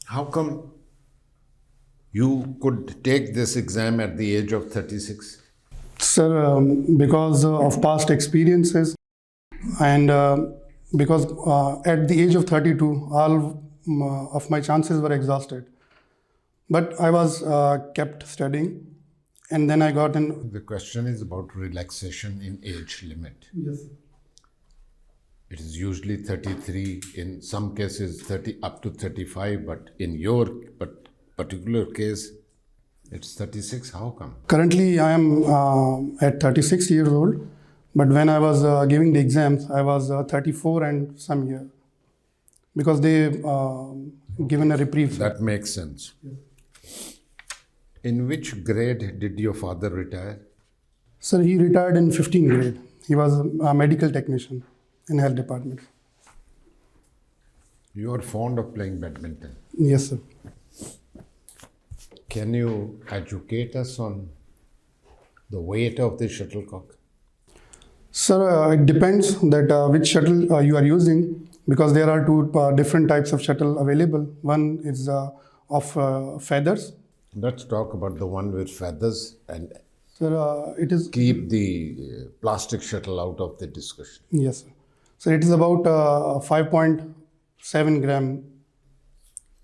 How come you could take this exam at the age of 36? Sir, because of past experiences and because at the age of 32, all of my chances were exhausted. But I was kept studying, and then I got in. The question is about relaxation in age limit. Yes. It is usually 33, in some cases 30 up to 35, but in your particular case, it's 36. How come? Currently, I am at 36 years old, but when I was giving the exams, I was 34 and some year, because they given a reprieve. That makes sense. Yes. In which grade did your father retire? Sir, he retired in 15th grade. He was a medical technician in health department. You are fond of playing badminton? Yes, sir. Can you educate us on the weight of the shuttlecock? Sir, it depends that which shuttle you are using, because there are two different types of shuttle available. One is of feathers. Let's talk about the one with feathers and Sir, it is keep the plastic shuttle out of the discussion. Yes, sir. So it is about 5.7 gram.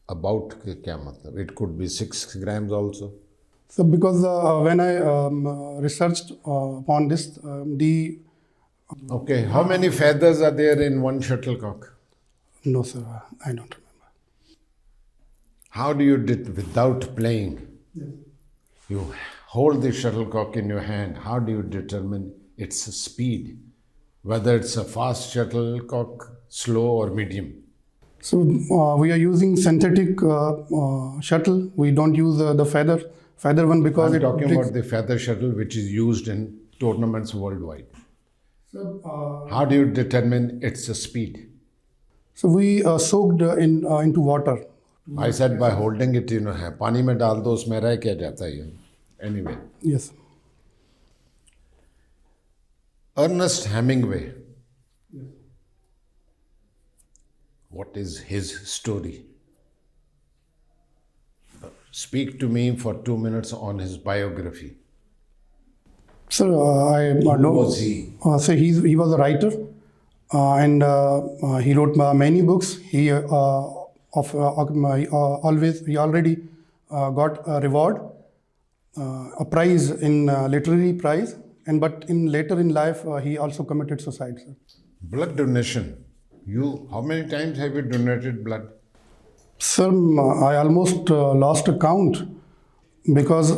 About kya matlab? It could be 6 grams also. So because when I researched upon this, Okay, how many feathers are there in one shuttlecock? No, sir, I don't remember. How do you do it without playing? Yes. You hold the shuttlecock in your hand. How do you determine its speed? Whether it's a fast shuttlecock, slow or medium? So we are using synthetic shuttle. We don't use the feather one because I'm talking about the feather shuttle which is used in tournaments worldwide. So, how do you determine its speed? So we soaked into water. I said by holding it in your hand. पानी में डाल दो उसमें रह क्या जाता है? Anyway. Yes. Ernest Hemingway. Yes. What is his story? Speak to me for 2 minutes on his biography. Sir, I Who know. was he? So he was a writer, and he wrote many books. He already got a reward, a prize in literary prize, but later in life he also committed suicide. Sir. Blood donation. How many times have you donated blood? Sir, I almost lost a count, because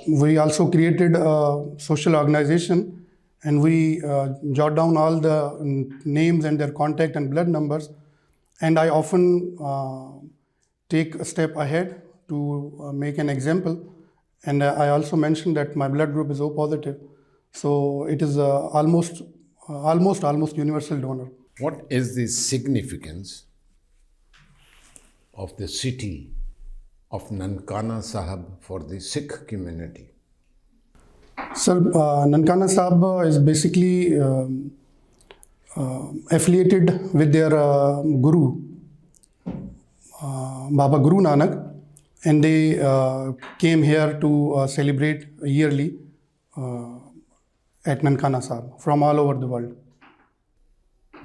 we also created a social organization, and we jot down all the names and their contact and blood numbers. And I often take a step ahead to make an example. And I also mentioned that my blood group is O positive. So it is almost universal donor. What is the significance of the city of Nankana Sahib for the Sikh community? Sir, Nankana Sahib is basically affiliated with their guru, Baba Guru Nanak, and they came here to celebrate yearly at Nankana Sahib from all over the world.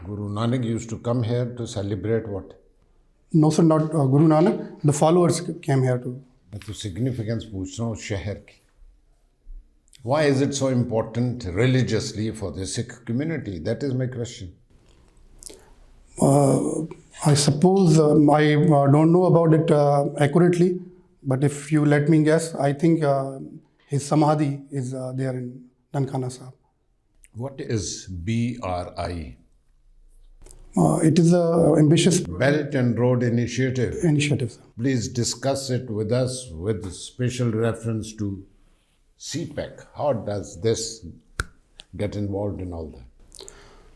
Guru Nanak used to come here to celebrate what? No, sir, not Guru Nanak. The followers came here too. मैं तो significance पूछ रहा हूँ शहर की. Why is it so important religiously for the Sikh community? That is my question. I suppose I don't know about it accurately, but if you let me guess, I think his samadhi is there in Nankana Sahib. What is BRI? It is an ambitious Belt and Road Initiative. Sir. Please discuss it with us with special reference to CPEC. How does this get involved in all that?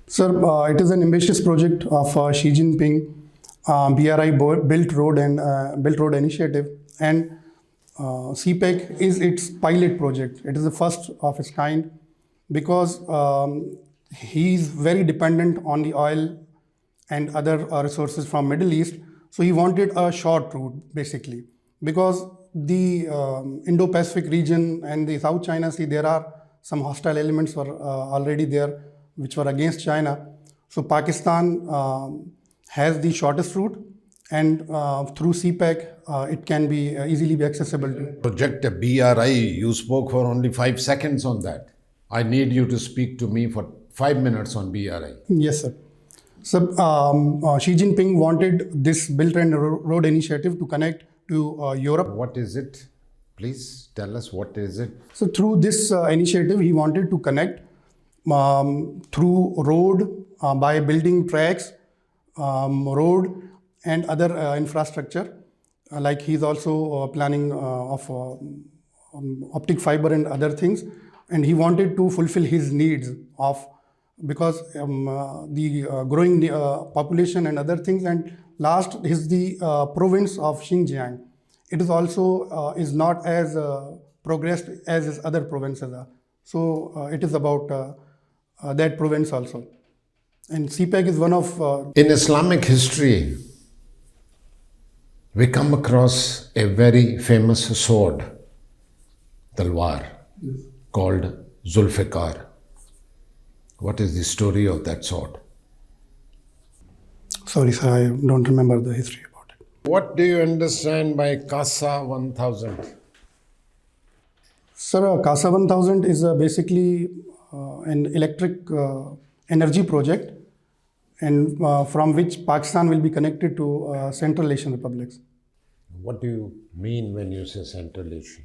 Sir, it is an ambitious project of Xi Jinping, BRI Belt Road Initiative, and CPEC is its pilot project. It is the first of its kind, because he's very dependent on the oil and other resources from Middle East. So he wanted a short route basically, because the Indo-Pacific region and the South China Sea, there are some hostile elements were already there which were against China. So Pakistan has the shortest route, and through CPEC it can be easily be accessible to. Project BRI, you spoke for only 5 seconds on that. I need you to speak to me for 5 minutes on BRI. Yes, sir. So Xi Jinping wanted this Belt and Road Initiative to connect to Europe. What is it? Please tell us what is it? So through this initiative, he wanted to connect through road by building tracks, road and other infrastructure. Like he's also planning of optic fiber and other things, and he wanted to fulfill his needs of, because the growing population and other things. And last is the province of Xinjiang. It is also is not as progressed as his other provinces are. So it is about that province also. And CPEC is one of... In Islamic history, we come across a very famous sword, talwar, called Zulfikar. What is the story of that sword? Sorry, sir, I don't remember the history about it. What do you understand by CASA 1000? Sir, CASA 1000 is basically an electric energy project, and from which Pakistan will be connected to Central Asian republics. What do you mean when you say Central Asia?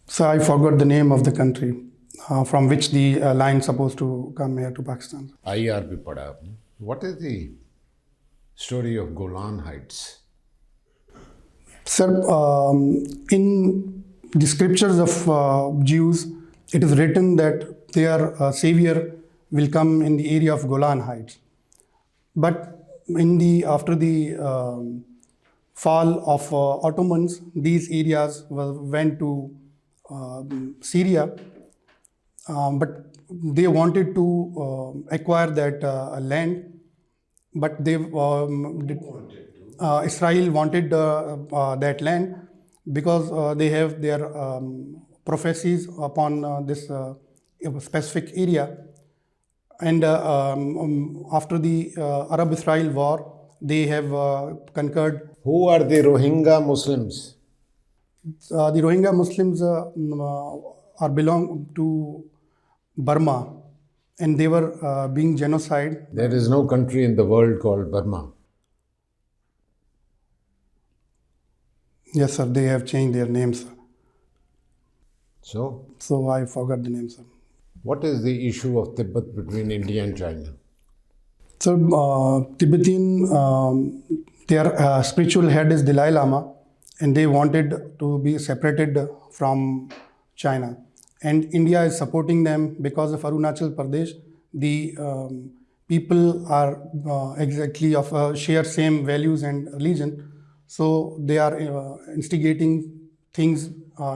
So I forgot the name of the country from which the line supposed to come here to Pakistan. IR bhi padha aapne. What is the story of Golan Heights? Sir, in the scriptures of Jews, it is written that their savior will come in the area of Golan Heights. But after the fall of Ottomans, these areas went to Syria, but they wanted to acquire that land, but Israel wanted that land because they have their prophecies upon this specific area. And after the Arab-Israel war, they have conquered. Who are the Rohingya Muslims? The Rohingya Muslims belong to Burma, and they were being genocide. There is no country in the world called Burma. Yes, sir, they have changed their names. So, I forgot the name, sir. what is the issue of Tibet between India and China? So, Tibetan, their spiritual head is Dalai Lama, and they wanted to be separated from China. And India is supporting them because of Arunachal Pradesh. The people are exactly of share same values and religion. So they are instigating things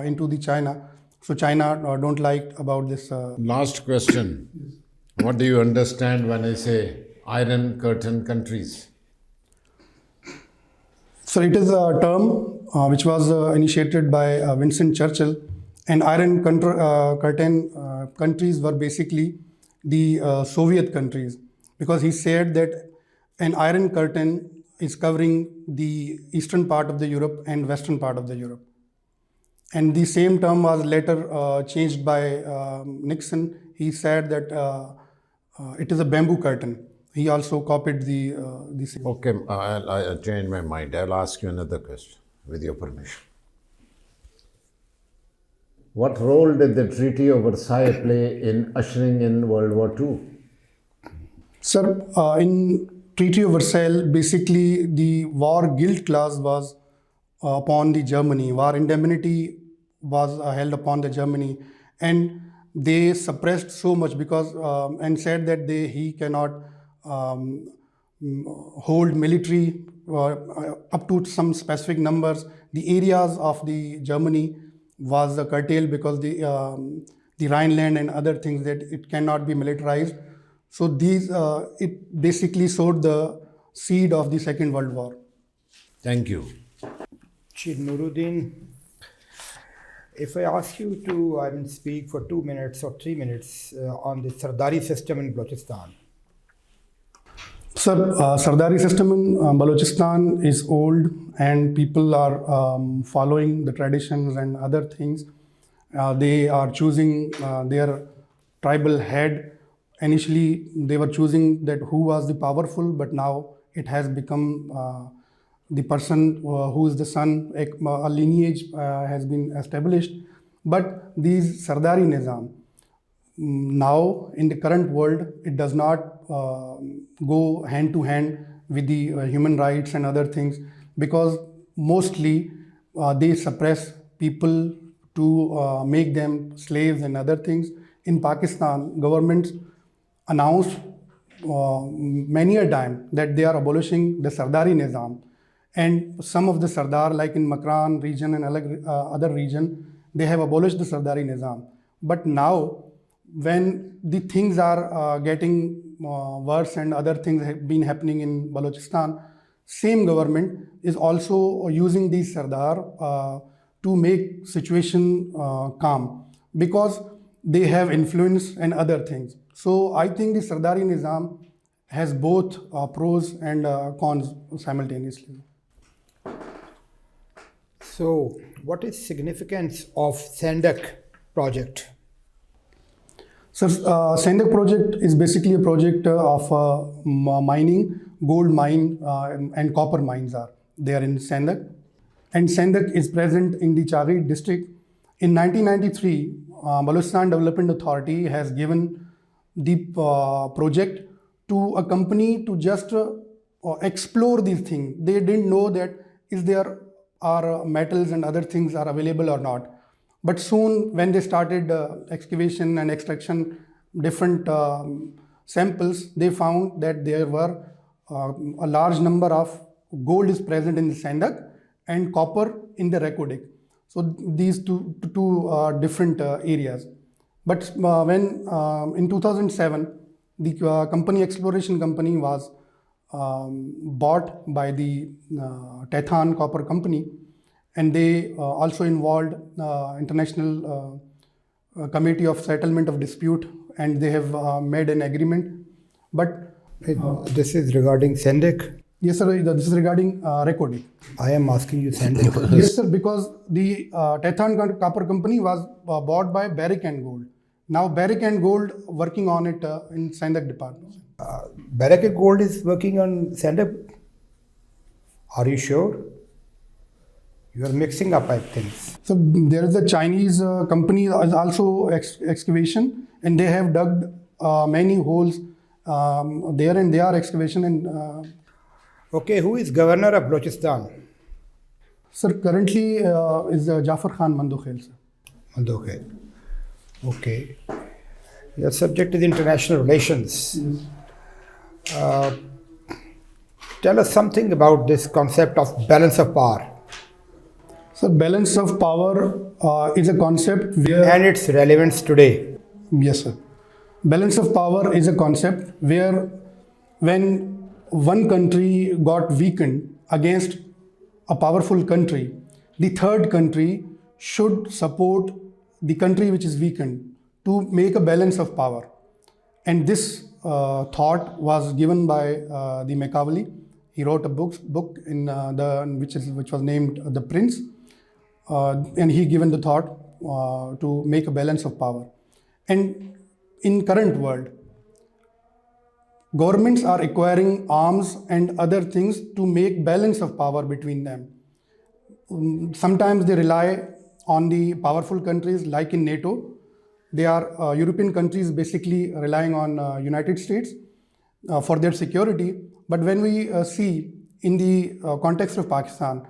into the China. So China don't like about this. Last question. What do you understand when I say Iron Curtain countries? So it is a term which was initiated by Winston Churchill. And Iron Curtain countries were basically the Soviet countries, because he said that an Iron Curtain is covering the eastern part of the Europe and western part of the Europe. And the same term was later changed by Nixon. He said that it is a bamboo curtain. He also copied the same. Okay, I'll change my mind. I'll ask you another question, with your permission. What role did the Treaty of Versailles play in ushering in World War II? Sir, in Treaty of Versailles, basically the war guilt clause was upon the Germany. War indemnity was held upon the Germany, and they suppressed so much because and said that he cannot hold military up to some specific numbers. The areas of the Germany was curtailed because the the Rhineland and other things, that it cannot be militarized. So these it basically sowed the seed of the Second World War. Thank you. Chief Nooruddin, if I ask you to speak for 2 minutes or 3 minutes on the Sardari system in Balochistan. Sir, Sardari system in Balochistan is old, and people are following the traditions and other things. They are choosing their tribal head. Initially, they were choosing that who was the powerful, but now it has become the person who is the son. A lineage has been established. But these Sardari Nizam, now in the current world, it does not go hand to hand with the human rights and other things, because mostly they suppress people to make them slaves and other things. In Pakistan, governments announced many a time that they are abolishing the Sardari Nizam, and some of the Sardar, like in Makran region and other region, they have abolished the Sardari Nizam. But now, when the things are getting worse and other things have been happening in Balochistan, same government is also using these Sardar to make situation calm, because they have influence and other things. So I think the Sardari Nizam has both pros and cons simultaneously. So, what is significance of Sandak project? So, Sandak project is basically a project of mining, gold mine and copper mines are there in Sandak. And Sandak is present in the Chagri district. In 1993, Balochistan Development Authority has given the project to a company to just explore these things. They didn't know that is there are metals and other things are available or not. But soon, when they started excavation and extraction different samples, they found that there were a large number of gold is present in the Sandak and copper in the Rekodic. So these two different areas. But when in 2007, the exploration company was bought by the Tethan Copper Company, and they also involved International Committee of Settlement of Dispute, and they have made an agreement. But this is regarding Sandak? Yes, sir. This is regarding Rekodic. I am asking you Sandak. Yes, sir, because the Tethan Copper Company was bought by Barrick and Gold. Now Barrick and Gold working on it in Sandak department. Barrick and Gold is working on Sandak? Are you sure? You are mixing up, I think. So there is a Chinese company is also excavation, and they have dug many holes there, and they are excavation and. Okay, who is governor of Balochistan? Sir, currently is Jafar Khan Mandokhel, sir. Mandokhel. Okay. Your subject is international relations. Tell us something about this concept of balance of power. So balance of power is a concept where... And its relevance today. Yes, sir. Balance of power is a concept where when one country got weakened against a powerful country, the third country should support the country which is weakened to make a balance of power. And this thought was given by the Machiavelli. He wrote a book in which was named The Prince, and he given the thought to make a balance of power. And in current world, governments are acquiring arms and other things to make balance of power between them. Sometimes they rely on the powerful countries, like in NATO. They are European countries basically relying on United States for their security. But when we see in the context of Pakistan,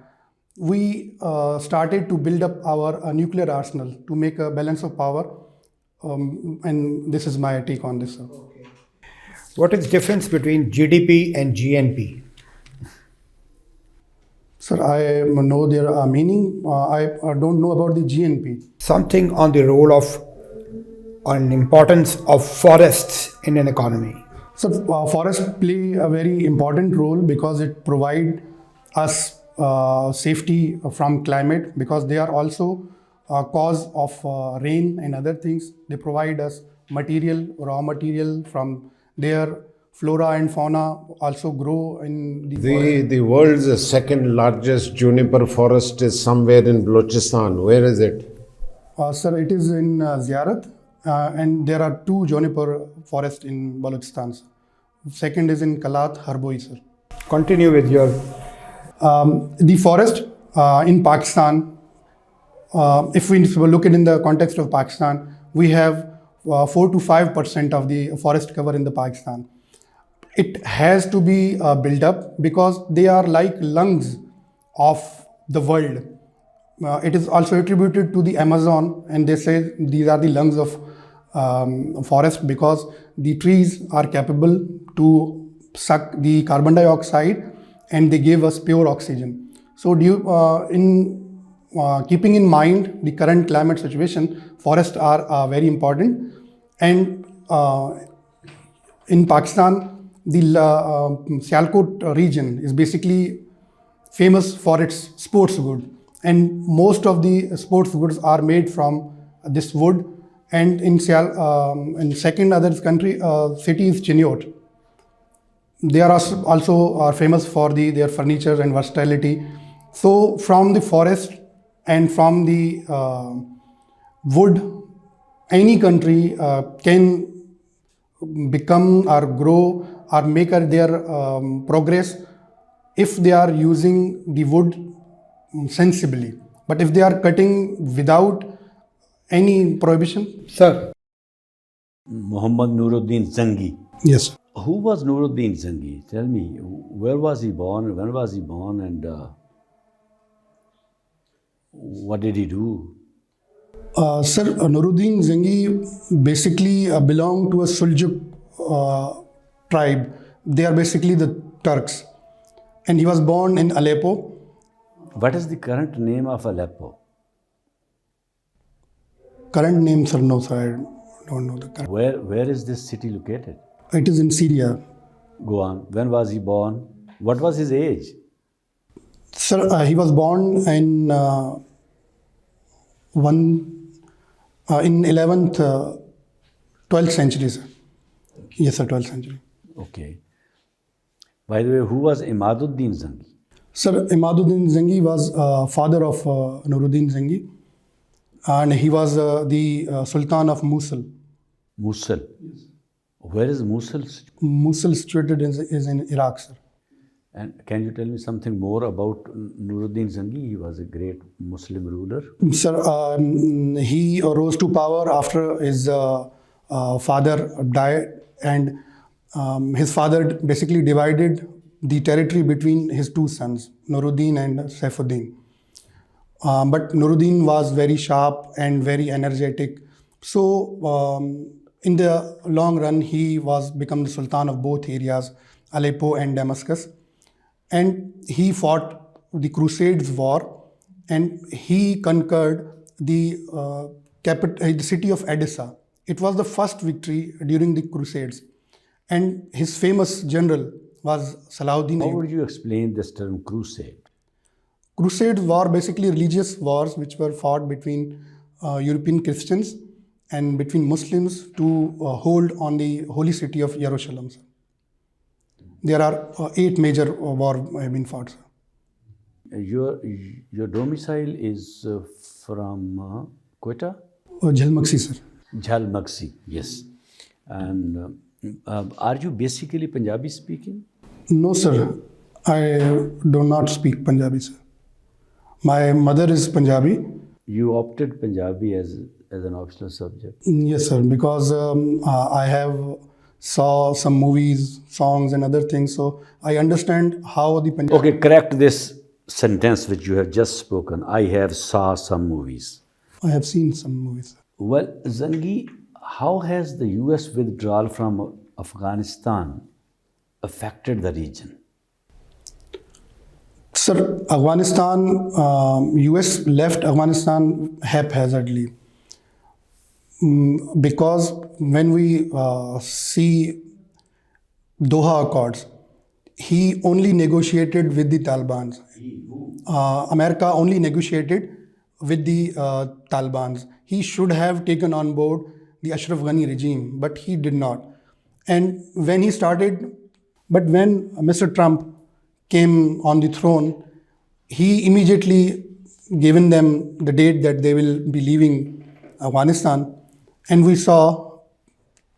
we started to build up our nuclear arsenal to make a balance of power. And this is my take on this, sir. Okay. What is the difference between GDP and GNP? Sir, I know their meaning. I don't know about the GNP. Something on the role of on importance of forests in an economy? So forests play a very important role because it provide us safety from climate, because they are also a cause of rain and other things. They provide us material, raw material from their flora and fauna also grow in the forest. The world's second largest juniper forest is somewhere in Balochistan. Where is it? Sir, it is in Ziyarat, and there are two juniper forests in Balochistan, sir. Second is in Kalat, Harboi, sir. Continue with your. The forest in Pakistan, if we look at in the context of Pakistan, we have 4 to 5% of the forest cover in the Pakistan. It has to be built up because they are like lungs of the world. It is also attributed to the Amazon, and they say these are the lungs of forest because the trees are capable to suck the carbon dioxide and they give us pure oxygen. So, keeping in mind the current climate situation, forests are very important. And in Pakistan, the Sialkot region is basically famous for its sports wood, and most of the sports goods are made from this wood. And in second other country city is Chiniot. They are also famous for their furniture and versatility. So from the forest and from the wood, any country can become or grow or make their progress if they are using the wood sensibly. But if they are cutting without any prohibition. Sir. Muhammad Nooruddin Zangi. Yes. Who was Nooruddin Zangi? Tell me, where was he born? When was he born? And what did he do? Sir, Nooruddin Zangi basically belonged to a Suljuk tribe. They are basically the Turks. And he was born in Aleppo. What is the current name of Aleppo? Current name, sir, no, sir, I don't know the current. Where is this city located? It is in Syria. Go on. When was he born? What was his age? Sir, he was born in 11th, 12th century, sir. Yes, sir, 12th century. Okay. By the way, who was Imaduddin Zangi? Sir, Imaduddin Zangi was father of Nooruddin Zangi, and he was the Sultan of Mosul. Mosul. Yes. Where is Mosul? Mosul situated is in Iraq, sir. And can you tell me something more about Nooruddin Zangi? He was a great Muslim ruler. Sir, he rose to power after his father died, and his father basically divided the territory between his two sons, Nooruddin and Saifuddin. But Nooruddin was very sharp and very energetic. So, in the long run, he was become the Sultan of both areas, Aleppo and Damascus. And he fought the Crusades war, and he conquered the city of Edessa. It was the first victory during the Crusades. And his famous general was Salahuddin. How would you explain this term crusade? Crusades were basically religious wars which were fought between European Christians and between Muslims to hold on the holy city of Jerusalem. There are 8 major wars have been fought. Your domicile is from Quetta? Jhalmaxi, sir. Jhalmaxi, yes. And are you basically Punjabi speaking? No, sir. I do not speak Punjabi, sir. My mother is Punjabi. You opted Punjabi as an optional subject? Yes, sir, because I have saw some movies, songs and other things, so I understand how the Punjabi... Okay, correct this sentence which you have just spoken. I have saw some movies. I have seen some movies, sir. Well, Zangi, how has the US withdrawal from Afghanistan affected the region? Sir, Afghanistan, US left Afghanistan haphazardly. because when we see Doha Accords, he only negotiated with the Taliban. America only negotiated with the Taliban. He should have taken on board the Ashraf Ghani regime, but he did not. And when he started, but when Mr. Trump came on the throne, he immediately given them the date that they will be leaving Afghanistan, and we saw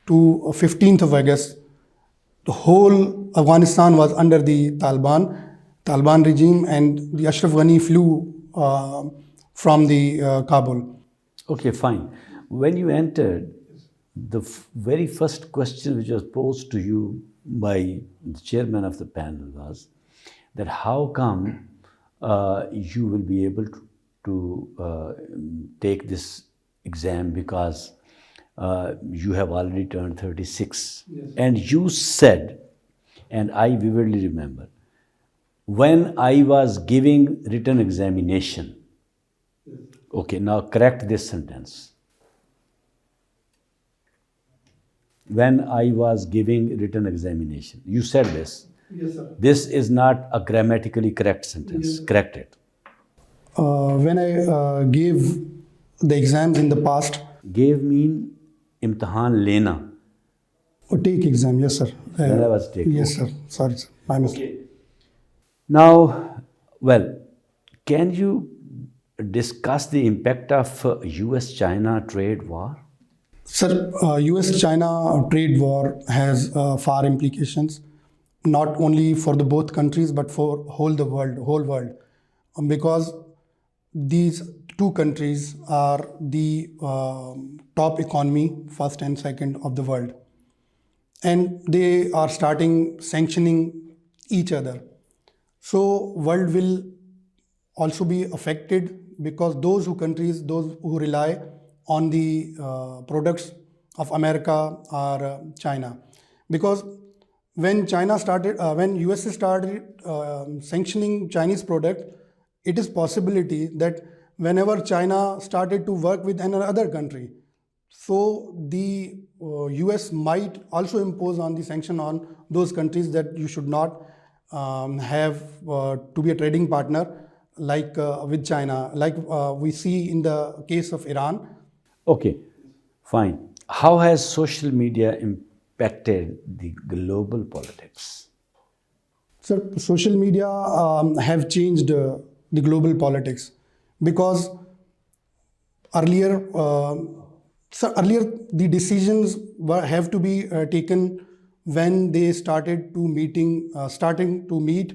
to 15th of August, the whole Afghanistan was under the Taliban regime, and the Ashraf Ghani flew from the Kabul. Okay, fine. When you entered, the very first question which was posed to you by the chairman of the panel was that how come you will be able to take this exam because you have already turned 36. Yes. And you said, and I vividly remember, when I was giving written examination, yes. Okay, now correct this sentence. When I was giving written examination, you said this. Yes, sir. This is not a grammatically correct sentence. Yes. Correct it. When I gave the exams in the past. Gave mean imtihan lena. Oh, take exam, yes, sir. When I was taking. Yes, sir. Sorry, sir. My mistake. Okay. Now, well, can you discuss the impact of US-China trade war? Sir, US-China trade war has far implications, not only for the both countries, but for whole world. Because these two countries are the top economy, first and second of the world. And they are starting sanctioning each other. So world will also be affected because those who rely on the products of America or China. Because when USA started sanctioning Chinese product, it is possibility that whenever China started to work with another country, so the US might also impose on the sanction on those countries that you should not have to be a trading partner like with China, like we see in the case of Iran. Okay, fine. How has social media impacted the global politics? So social media have changed the global politics because earlier the decisions have to be taken when they starting to meet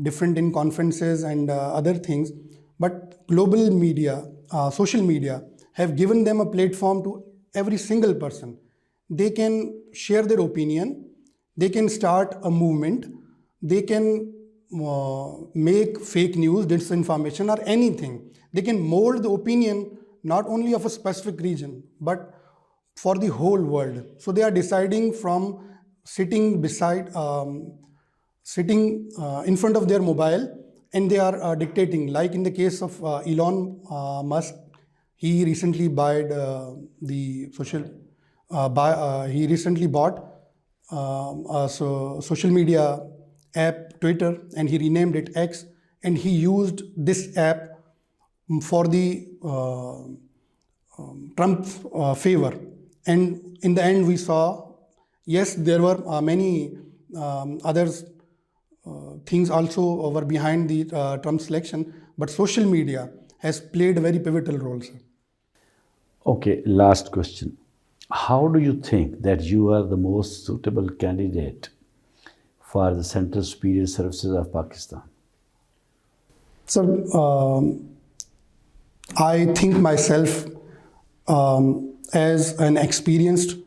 different in conferences and other things. But global media, social media have given them a platform to every single person. They can share their opinion, they can start a movement, they can make fake news, disinformation or anything. They can mold the opinion not only of a specific region, but for the whole world. So they are deciding from sitting in front of their mobile, and they are dictating. Like in the case of Elon Musk, he recently bought social media app Twitter, and he renamed it X, and he used this app for the Trump favor. And in the end we saw, yes, there were many others things also were behind the Trump selection, but social media has played a very pivotal role, sir. Okay, last question. How do you think that you are the most suitable candidate for the Central Superior Services of Pakistan? Sir, I think myself as an experienced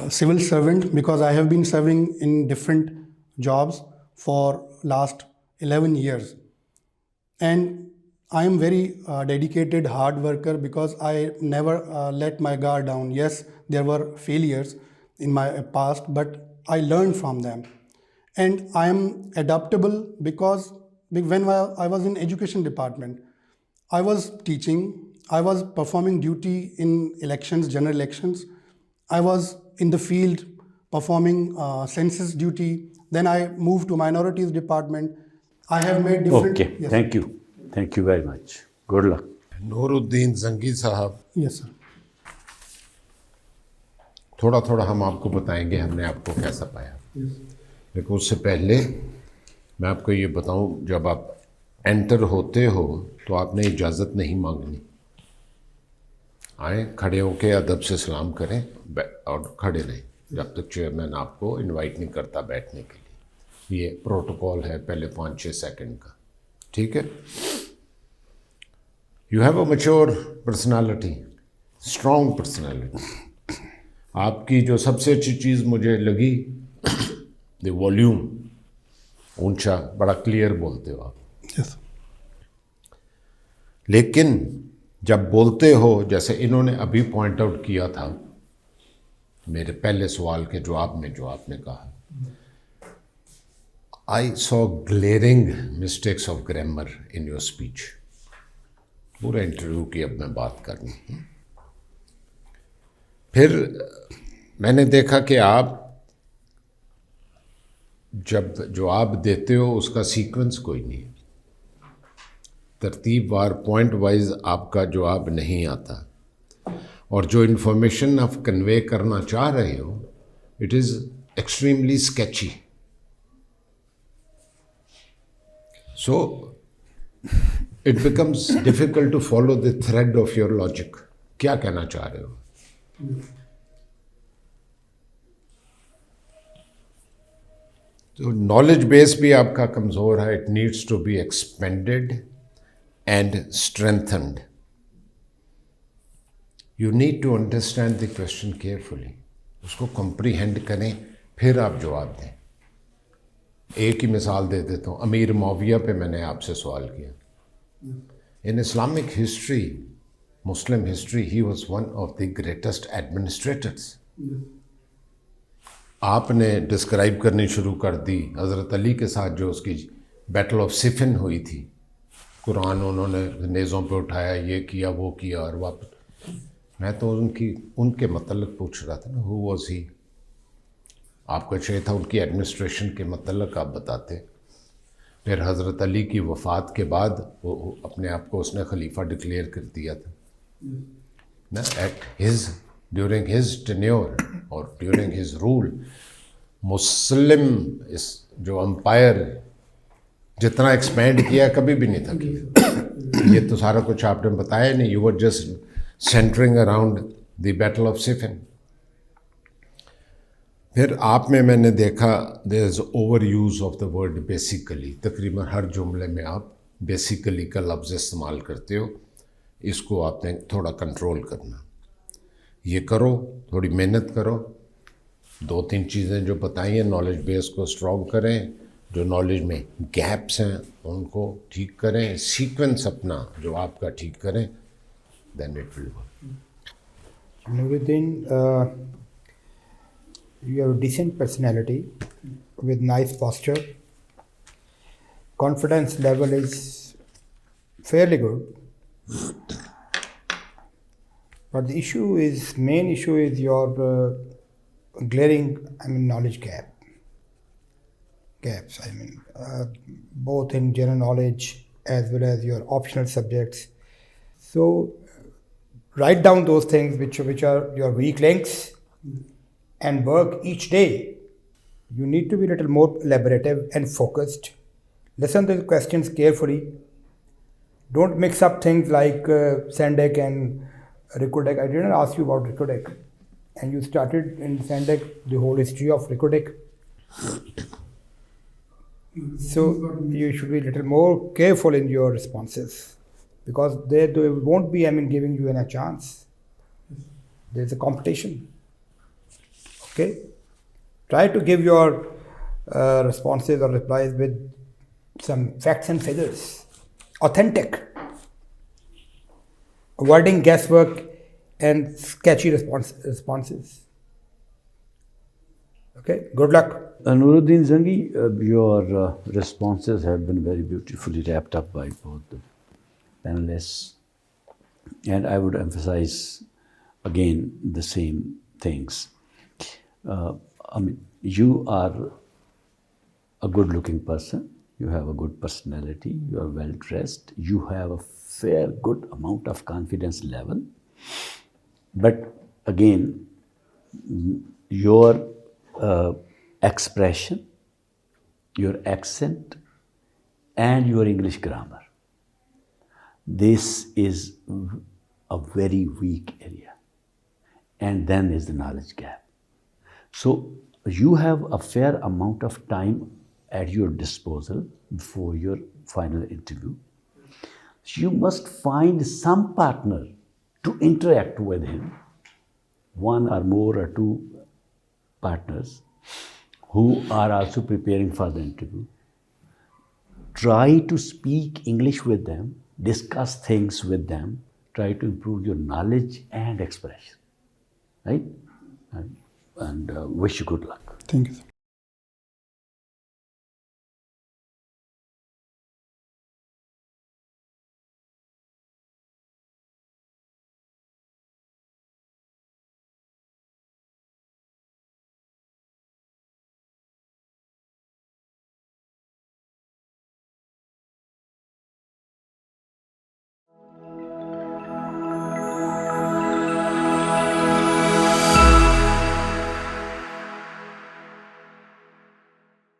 civil servant, because I have been serving in different jobs for last 11 years. And I am very dedicated, hard worker, because I never let my guard down. Yes, there were failures in my past, but I learned from them. And I am adaptable because when I was in education department, I was teaching I was performing duty in elections, general elections. I was in the field performing census duty. Then I moved to minorities department. I have made different. Okay, Yes, thank you. Thank you very much. Good luck. Nooruddin जंगी साहब, yes, sir. थोड़ा थोड़ा हम आपको बताएंगे हमने आपको कैसा पाया। लेकिन उससे पहले मैं आपको ये बताऊं, जब आप एंटर होते हो तो आपने इजाज़त नहीं मांगनी। आए, खड़े होके अदब से सलाम करें और खड़े रहें जब तक चेयरमैन आपको इनवाइट नहीं करता बैठने के लिए। ये प्रोटोकॉल है पहले 5-6 सेकंड का, ठीक है। You have a mature personality, strong personality. आपकी जो सबसे अच्छी चीज़ मुझे लगी, द वॉल्यूम, ऊंचा, बड़ा क्लियर बोलते हो आप। Yes. लेकिन जब बोलते हो, जैसे इन्होंने अभी पॉइंट आउट किया था मेरे पहले सवाल के जवाब में जो आपने कहा, I saw glaring mistakes of grammar in your speech. पूरे इंटरव्यू की अब मैं बात करनी है। फिर मैंने देखा कि आप जब जवाब देते हो उसका सीक्वेंस कोई नहीं है, तरतीब वार पॉइंट वाइज आपका जवाब नहीं आता, और जो इन्फॉर्मेशन आप कन्वे करना चाह रहे हो it is extremely sketchy. So it becomes difficult to follow the thread of your logic. क्या कहना चाह रहे हो? तो नॉलेज बेस भी आपका कमज़ोर है। It needs to be expanded and strengthened. You need to understand the question carefully, उसको कॉम्प्रीहेंड करें, फिर आप जवाब दें। एक ही मिसाल दे देता हूँ, अमीर मुआविया पे मैंने आपसे सवाल किया। इन Islamic history, Muslim history, he was one of the greatest administrators. आपने डिस्क्राइब करनी शुरू कर दी हज़रत अली के साथ जो उसकी बैटल ऑफ सिफिन हुई थी। कुरान उन्होंने नेज़ों पे उठाया, ये किया वो किया, और वापस मैं तो उनके मतलब पूछ रहा था ना, हु वॉज ही। आपका चाहिए था उनकी एडमिनिस्ट्रेशन के मतलब आप बताते। फिर हज़रत अली की वफ़ात के बाद वो अपने आप को उसने खलीफा डिक्लेयर कर दिया था ना। At his during his tenure और ड्यूरिंग हिज रूल, मुस्लिम इस जो अम्पायर जितना एक्सपेंड किया कभी भी नहीं था किया। ये तो सारा कुछ आपने बताया नहीं। You were just centering around the battle of Siffin. फिर आप में मैंने देखा there is over use of the word basically. तकरीबन हर जुमले में आप बेसिकली का लफ्ज़ इस्तेमाल करते हो। इसको आपने थोड़ा कंट्रोल करना। ये करो, थोड़ी मेहनत करो। 2-3 चीज़ें जो बताई हैं, नॉलेज बेस को स्ट्रॉन्ग करें, जो नॉलेज में गैप्स हैं उनको ठीक करें, सीक्वेंस अपना जो आपका ठीक करें, then it will work. Nooruddin, you have a decent personality with nice posture. Confidence level is fairly good. But the main issue is your glaring, knowledge gaps. Both in general knowledge as well as your optional subjects. So write down those things which are your weak links and work each day. You need to be a little more elaborative and focused. Listen to the questions carefully. Don't mix up things like Sendek and Recordec. I didn't ask you about Recordec. And you started in Sendek the whole history of Recordec. So you should be a little more careful in your responses, because they won't be giving you a chance. There's a competition. Okay? Try to give your responses or replies with some facts and figures. Authentic. Avoiding guesswork and sketchy responses. Okay? Good luck. Nooruddin Zangi, your responses have been very beautifully wrapped up by both the panelists. And I would emphasize again the same things. I mean, you are a good looking person, you have a good personality, you are well dressed, you have a fair good amount of confidence level. But again, your expression, your accent, and your English grammar, this is a very weak area. And then is the knowledge gap. So you have a fair amount of time at your disposal before your final interview. You must find some partner to interact with him, one or more or two partners who are also preparing for the interview. Try to speak English with them, discuss things with them, try to improve your knowledge and expression, right? And wish you good luck. Thank you, sir.